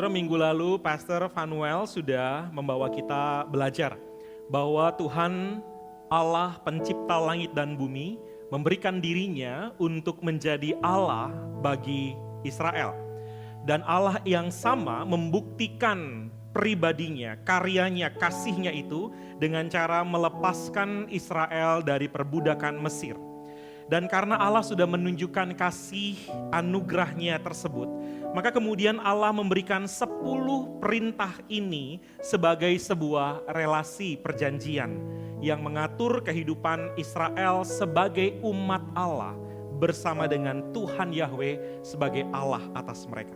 Saudara, minggu lalu Pastor Vanuel sudah membawa kita belajar bahwa Tuhan Allah pencipta langit dan bumi memberikan dirinya untuk menjadi Allah bagi Israel. Dan Allah yang sama membuktikan pribadinya, karyanya, kasihnya itu dengan cara melepaskan Israel dari perbudakan Mesir. Dan karena Allah sudah menunjukkan kasih anugerahnya tersebut, maka kemudian Allah memberikan 10 perintah ini sebagai sebuah relasi perjanjian yang mengatur kehidupan Israel sebagai umat Allah bersama dengan Tuhan Yahweh sebagai Allah atas mereka.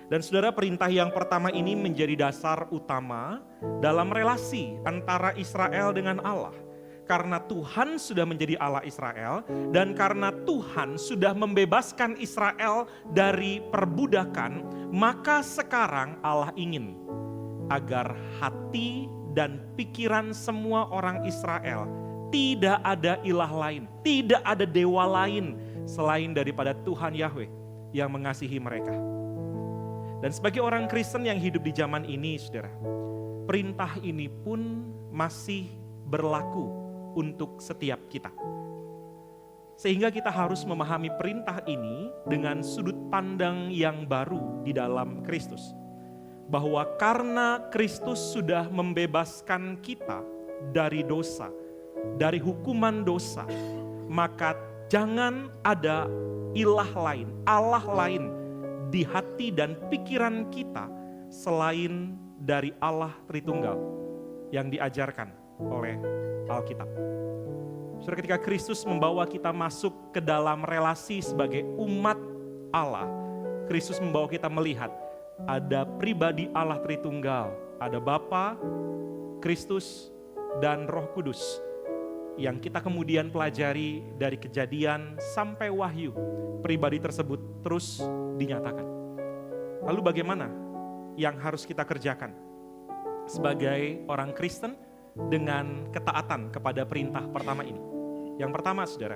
Dan saudara, perintah yang pertama ini menjadi dasar utama dalam relasi antara Israel dengan Allah. Karena Tuhan sudah menjadi Allah Israel dan karena Tuhan sudah membebaskan Israel dari perbudakan, maka sekarang Allah ingin agar hati dan pikiran semua orang Israel tidak ada ilah lain, tidak ada dewa lain selain daripada Tuhan Yahweh yang mengasihi mereka. Dan sebagai orang Kristen yang hidup di zaman ini, saudara, perintah ini pun masih berlaku untuk setiap kita. Sehingga kita harus memahami perintah ini dengan sudut pandang yang baru di dalam Kristus. Bahwa karena Kristus sudah membebaskan kita dari dosa, dari hukuman dosa, maka jangan ada ilah lain, Allah lain di hati dan pikiran kita selain dari Allah Tritunggal yang diajarkan oleh Alkitab. Saudara, ketika Kristus membawa kita masuk ke dalam relasi sebagai umat Allah, Kristus membawa kita melihat ada pribadi Allah Tritunggal, ada Bapa, Kristus, dan Roh Kudus yang kita kemudian pelajari dari Kejadian sampai Wahyu. Pribadi tersebut terus dinyatakan. Lalu bagaimana yang harus kita kerjakan sebagai orang Kristen dengan ketaatan kepada perintah pertama ini? Yang pertama, saudara,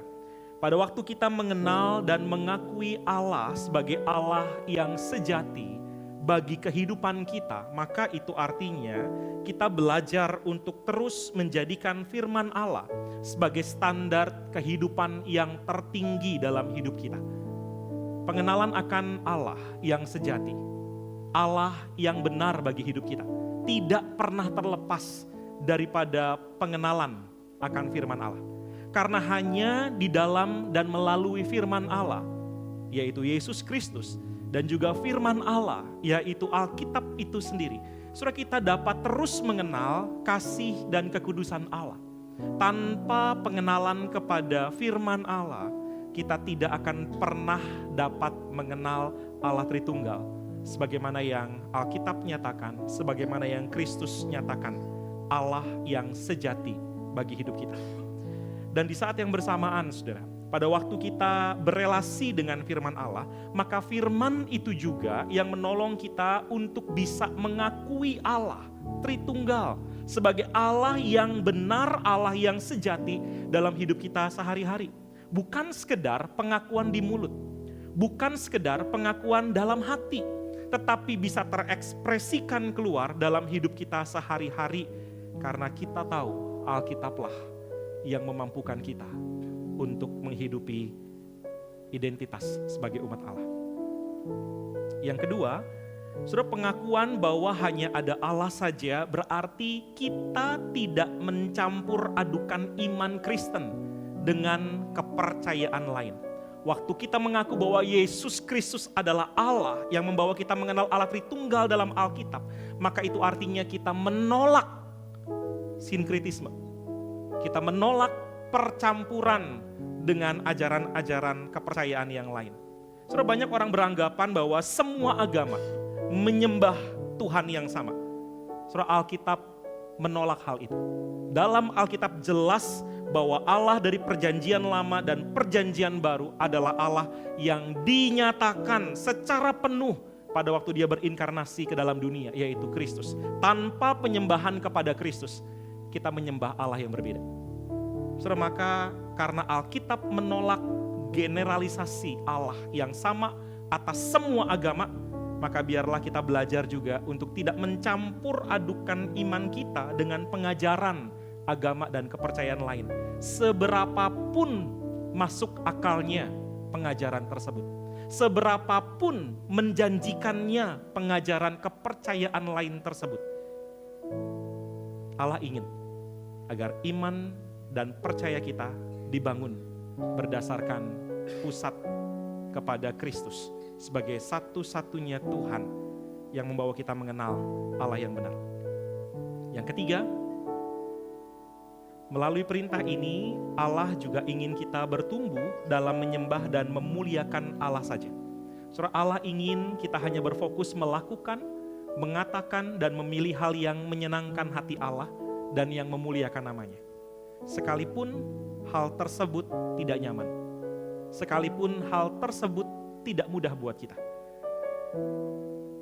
pada waktu kita mengenal dan mengakui Allah sebagai Allah yang sejati bagi kehidupan kita, maka itu artinya kita belajar untuk terus menjadikan firman Allah sebagai standar kehidupan yang tertinggi dalam hidup kita. Pengenalan akan Allah yang sejati, Allah yang benar bagi hidup kita, tidak pernah terlepas daripada pengenalan akan firman Allah. Karena hanya di dalam dan melalui firman Allah, yaitu Yesus Kristus, dan juga firman Allah, yaitu Alkitab itu sendiri, saudara, kita dapat terus mengenal kasih dan kekudusan Allah. Tanpa pengenalan kepada firman Allah, kita tidak akan pernah dapat mengenal Allah Tritunggal, sebagaimana yang Alkitab nyatakan, sebagaimana yang Kristus nyatakan, Allah yang sejati bagi hidup kita. Dan di saat yang bersamaan, saudara, pada waktu kita berelasi dengan firman Allah, maka firman itu juga yang menolong kita untuk bisa mengakui Allah Tritunggal sebagai Allah yang benar, Allah yang sejati dalam hidup kita sehari-hari. Bukan sekedar pengakuan di mulut, bukan sekedar pengakuan dalam hati, tetapi bisa terekspresikan keluar dalam hidup kita sehari-hari. Karena kita tahu Alkitablah yang memampukan kita untuk menghidupi identitas sebagai umat Allah. Yang kedua, saudara, pengakuan bahwa hanya ada Allah saja berarti kita tidak mencampur adukan iman Kristen dengan kepercayaan lain. Waktu kita mengaku bahwa Yesus Kristus adalah Allah yang membawa kita mengenal Allah Tritunggal dalam Alkitab, maka itu artinya kita menolak sinkritisme. Kita menolak percampuran dengan ajaran-ajaran kepercayaan yang lain. Saudara, banyak orang beranggapan bahwa semua agama menyembah Tuhan yang sama. Saudara, Alkitab menolak hal itu. Dalam Alkitab jelas bahwa Allah dari perjanjian lama dan perjanjian baru adalah Allah yang dinyatakan secara penuh pada waktu dia berinkarnasi ke dalam dunia, yaitu Kristus. Tanpa penyembahan kepada Kristus, kita menyembah Allah yang berbeda. Saudara, maka karena Alkitab menolak generalisasi Allah yang sama atas semua agama, maka biarlah kita belajar juga untuk tidak mencampur adukan iman kita dengan pengajaran agama dan kepercayaan lain. Seberapapun masuk akalnya pengajaran tersebut, seberapapun menjanjikannya pengajaran kepercayaan lain tersebut, Allah ingin agar iman dan percaya kita dibangun berdasarkan pusat kepada Kristus sebagai satu-satunya Tuhan yang membawa kita mengenal Allah yang benar. Yang ketiga, melalui perintah ini Allah juga ingin kita bertumbuh dalam menyembah dan memuliakan Allah saja. Saudara, Allah ingin kita hanya berfokus melakukan, mengatakan dan memilih hal yang menyenangkan hati Allah dan yang memuliakan namanya. Sekalipun hal tersebut tidak nyaman, sekalipun hal tersebut tidak mudah buat kita.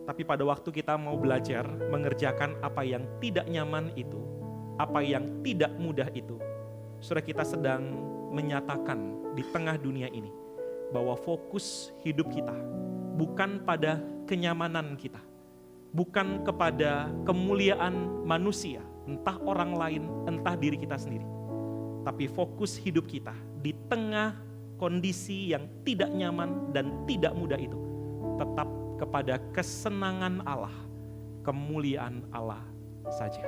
Tapi pada waktu kita mau belajar mengerjakan apa yang tidak nyaman itu, apa yang tidak mudah itu, saudara, kita sedang menyatakan di tengah dunia ini bahwa fokus hidup kita bukan pada kenyamanan kita, bukan kepada kemuliaan manusia, entah orang lain, entah diri kita sendiri. Tapi fokus hidup kita di tengah kondisi yang tidak nyaman dan tidak mudah itu tetap kepada kesenangan Allah, kemuliaan Allah saja.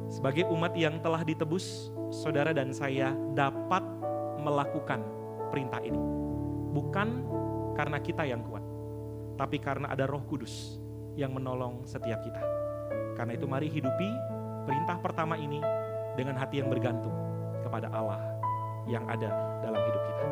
Sebagai umat yang telah ditebus, saudara dan saya dapat melakukan perintah ini. Bukan karena kita yang kuat, tapi karena ada Roh Kudus yang menolong setiap kita. Karena itu mari hidupi perintah pertama ini dengan hati yang bergantung kepada Allah yang ada dalam hidup kita.